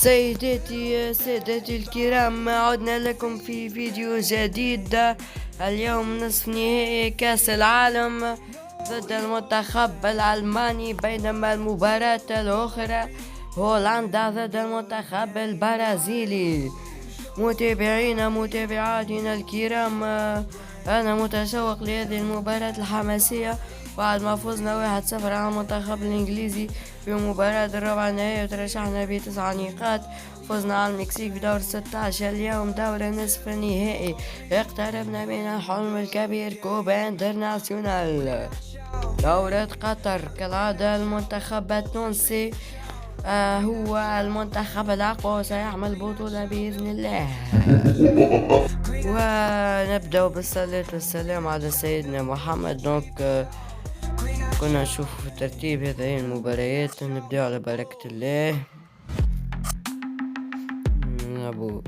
سيداتي سادتي الكرام، عدنا لكم في فيديو جديد. اليوم نصف نهائي كأس العالم ضد المنتخب الألماني، بينما المباراة الأخرى هولندا ضد المنتخب البرازيلي. متابعاتنا الكرام، أنا متشوق لهذه المباراة الحماسية بعد ما فزنا 1-0 على المنتخب الإنجليزي في مباراة الربع النهائي وترشحنا ب9 نقاط. فزنا على المكسيك في دور 16. اليوم دور نصف النهائي، اقتربنا من الحلم الكبير كوبا انترناسيونال دورة قطر. كالعادة المنتخب التونسي هو المنتخب الأقوى وسيحمل البطولة بإذن الله. ونبدأ بالصلاة والسلام على سيدنا محمد. كنا نشوف في ترتيب هذه المباريات. نبدأ على بركة الله. نلعبوا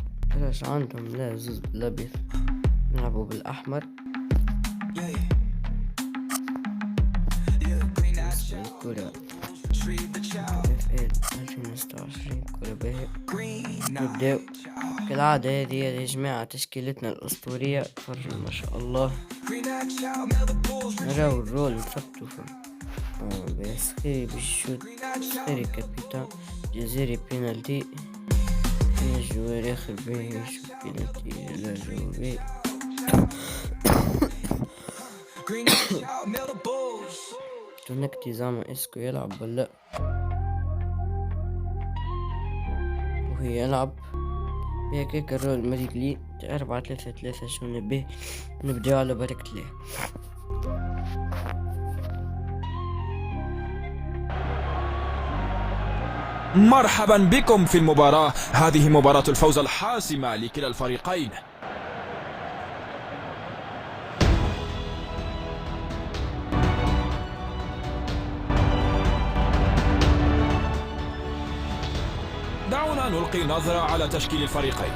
ايش عندهم؟ لا زوز بالابيض، نلعبوا بالأحمر. الكرة FL 2026 كرة باهية. نبداو كالعادة. هذه يا جماعة تشكيلتنا الأسطورية، فرجوا ما شاء الله. نراو الرول نثبتو سخيري بالشوت، سخيري كابيتان، جزيري بينالتي، جوار آخر باهي يشوف بينالتي لا جوابي. تونكتي زعما اسكو يلعب ولا وهي يلعب بهكاك الرول مريقلي 4-3-3. شو نبيه؟ نبداو على بركة الله. مرحبا بكم في المباراة. هذه مباراة الفوز الحاسمة لكلا الفريقين. دعونا نلقي نظرة على تشكيل الفريقين.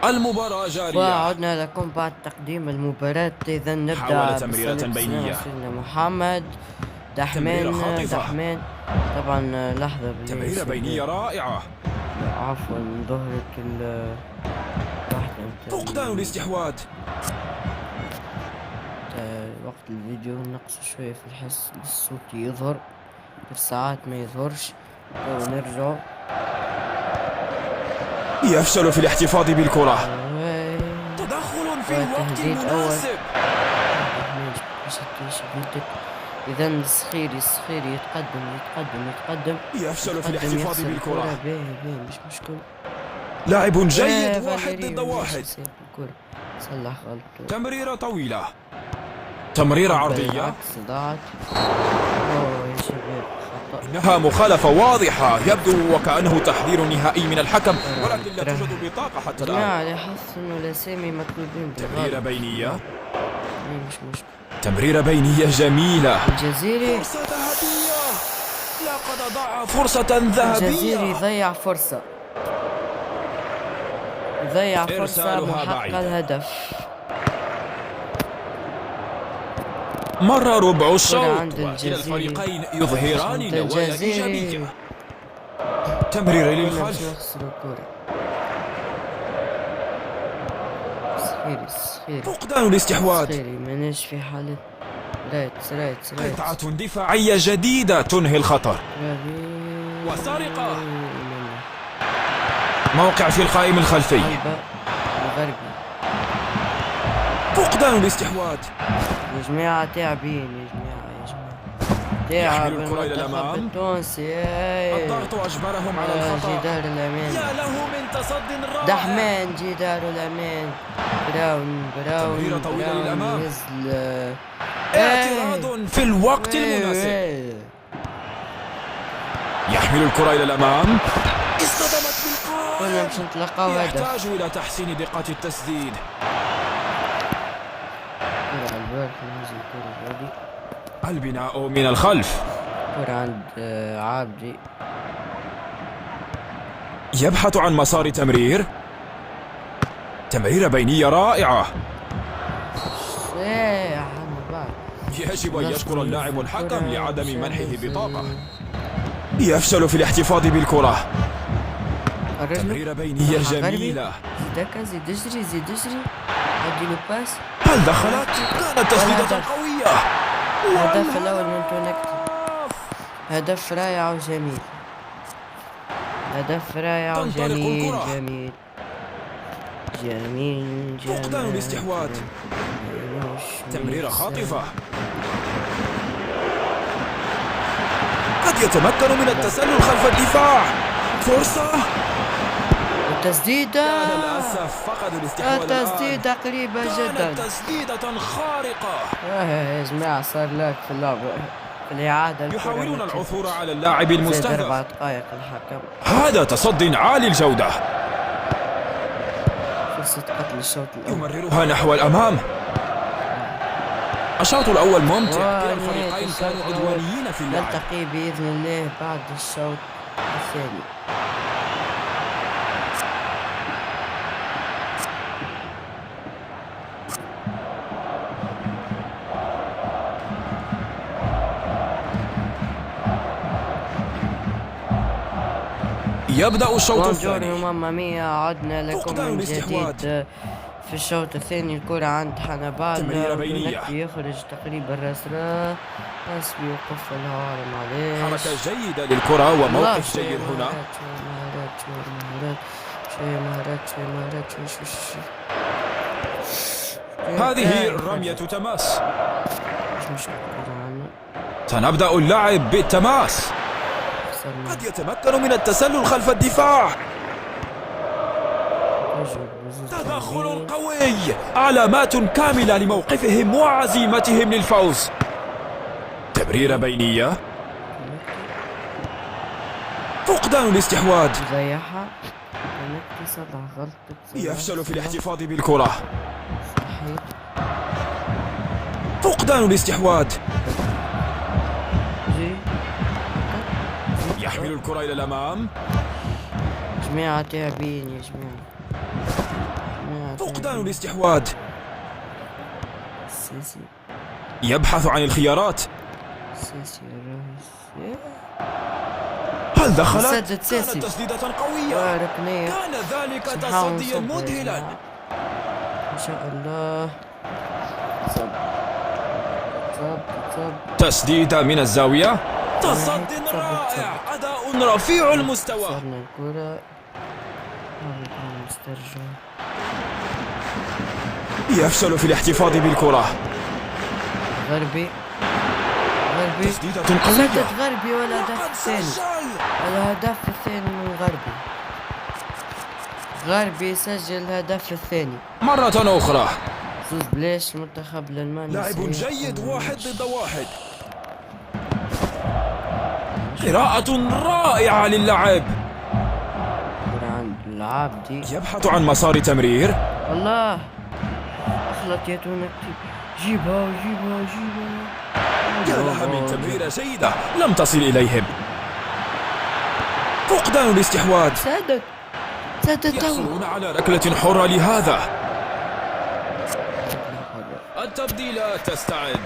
المباراة جارية. وعدنا لكم بعد تقديم المباراة. إذا نبدأ تمريرة بينية. سيدنا محمد دحمان. طبعا لحظة، تمريرة بينية رائعة. عفوا ظهرت فقدان الاستحواذ. وقت الفيديو نقص شوية في الحس، الصوت يظهر في ساعات ما يظهرش. ونرجع. يفشل في الاحتفاظ بالكرة. تدخل في الوقت المناسب. إذا السخيري يتقدم. يفشل في الاحتفاظ بالكرة. مش مشكل. لاعب جيد، 1 ضد 1. صلح غلطه. تمريرة طويلة، تمريرة عرضية. إنها مخالفة واضحة، يبدو وكأنه تحذير نهائي من الحكم، ولكن لا توجد بطاقة حتى الآن. على حس إنه الأسامي مكتوبين تمريرة بينية. مش مشكلة. تمريرة بينية جميلة. الجزيري فرصة ذهبية. لقد ضاع فرصة ذهبية. الجزيري ضيع فرصة محقق الهدف. مر ربع الشوط وكلا الفريقين يظهران نوايا إيجابية. تمرير للخلف. سخيري فقدان الاستحواذ. ماناش في حالة. رايت قطعة دفاعية جديدة تنهي الخطر. وسرقة. موقع في القائم الخلفي. فقدان الاستحواذ. يا جماعة تعبين، يحمل الكرة إلى الأمام. التونسي الضغط أجبرهم على الخطأ. جدار الأمان. يا له من تصد رائع. دحمان جدار الأمان. براون تمريرة طويلة للأمام. ينزل. اعتراض في الوقت المناسب. يحمل الكرة إلى الأمام. اصطدمت بالقائم. كنا باش نتلقاو هدف. يحتاج إلى تحسين دقة التسديد. البناء من الخلف. كرة عند عابدي. يبحث عن مسار تمرير. تمريرة بينية رائعة. يا عم بعد يجب أن يشكر اللاعب الحكم لعدم منحه بطاقة. يفشل في الاحتفاظ بالكرة. تمريرة بينية جميلة. زيد اجري زيد اجري. اديله باس. هل دخلت؟ كانت تسديدة قوية. الهدف الأول من تونكتي. هدف رائع وجميل. هدف رائع وجميل جميل جميل. فقدان الاستحواذ. تمريرة خاطفة. قد يتمكن من التسلل خلف الدفاع. فرصة. التسديدة. للأسف فقدوا الاستحواذ. التسديدة قريبة جدا. كانت تسديدة خارقة. يا جماعة صار لك في اللعبة في الإعادة. يحاولون العثور على اللاعب المستهدف. 4 دقائق الحكم. هذا تصد عالي الجودة. فرصة قتل الشوط الأول. يمررها نحو الأمام. الشوط الأول ممتع. كلا الفريقين كانوا عدوانيين في اللعب. نلتقي بإذن الله بعد الشوط الثاني. يبدأ الشوط الثاني. ماما ميا، عدنا لكم من جديد في الشوط الثاني. الكرة عند حنبال. تمريرة بينية. يخرج تقريبا راسرا بس بيوقف الهار. معليش. حركة جيدة للكرة وموقف جيد هنا. هذه رمية تماس. سنبدأ اللعب بالتماس. قد يتمكن من التسلل خلف الدفاع. تدخل قوي. علامات كاملة لموقفهم وعزيمتهم للفوز. تمريرة بينية. فقدان الاستحواذ. ضيعها. يفشل في الاحتفاظ بالكرة. فقدان الاستحواذ. يحمل الكرة إلى الأمام. جماعة تعبين يا جماعة. فقدان الاستحواذ. سيسي. يبحث عن الخيارات. سيسي الرئيس. هل دخلت؟ سدد سيسي. كانت تسديدة قوية. ركنية. كان ذلك تصديا مذهلا. إن شاء الله. صب. تسديدة من الزاوية. تصد رائع. أداء رفيع المستوى. صرنا الكرة. مسترجع. يفشل في الاحتفاظ بالكرة. غربي. تسديدة قوية. سدد غربي والهدف الثاني. الهدف الثاني من غربي سجل الهدف الثاني مرة أخرى. فوز بلاش المنتخب الألماني. لاعب جيد. 1 ضد 1. قراءة رائعة للعب. عند اللعاب دي. يبحث عن مسار تمرير. الله أخلط يا تونكتي. جيبها. يا لها من تمريرة جيدة لم تصل إليهم. فقدان الاستحواذ. سدد يحصلون على ركلة حرة لهذا. التبديلات تستعد.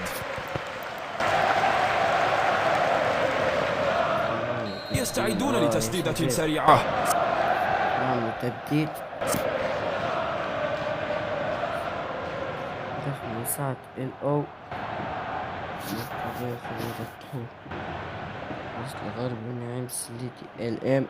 يستعدون لتسديدة سريعة. تبديل. دخل مساعد LO. الغرب ونعم سليتي LM.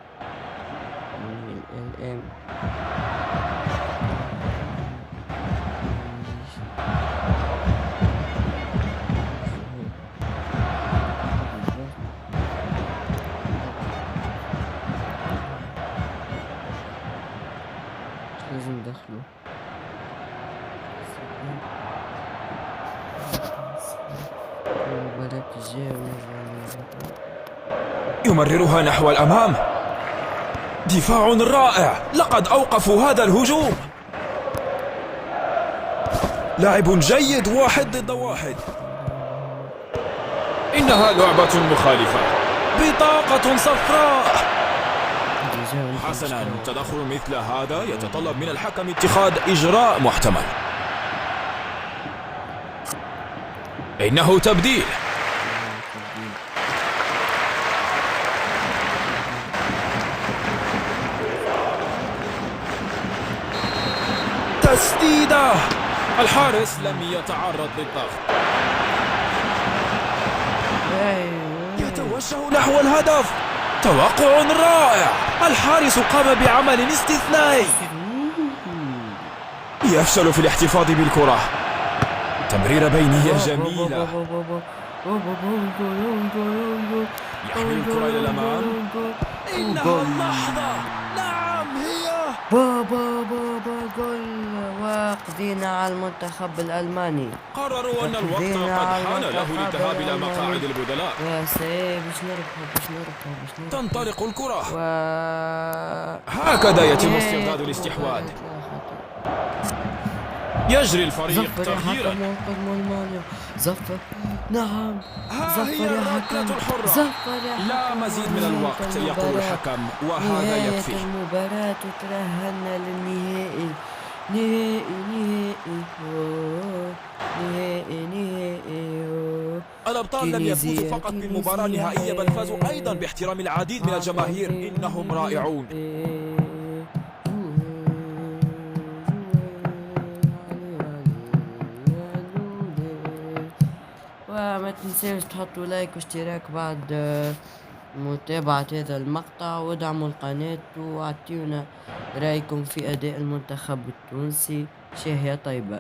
لازم ندخله. يمررها نحو الأمام. دفاع رائع. لقد أوقفوا هذا الهجوم. لاعب جيد. 1 ضد 1. إنها لعبة مخالفة. بطاقة صفراء. حسنا. تدخل مثل هذا يتطلب من الحكم اتخاذ إجراء محتمل. إنه تبديل. تسديدة. الحارس لم يتعرض للضغط. يتوجه نحو الهدف. توقع رائع. الحارس قام بعمل استثنائي. يفشل في الاحتفاظ بالكرة. تمريرة بينية جميلة. يحمل الكرة إلى الأمام. إنها اللحظة. نعم هي. جول. وقضينا على المنتخب الألماني. قرروا أن الوقت قد حان له للذهاب إلى مقاعد البدلاء. يا سيدي باش نربحوا. تنطلق الكرة. هكذا يتم استرداد الاستحواذ. يجري الفريق تغييرا. زفر. نعم. ها هي الركلة الحرة. لا مزيد من الوقت يقول الحكم وهذا يكفي. المباراة تترهن للنهائي. نهائي. الأبطال لم يفوزوا فقط بالمباراة النهائية بل فازوا أيضا باحترام العديد من الجماهير. إنهم رائعون. وما تنسوش تحطوا لايك واشتراك بعد متابعة هذا المقطع، وادعموا القناة واعطيونا رأيكم في أداء المنتخب التونسي. شهية طيبة.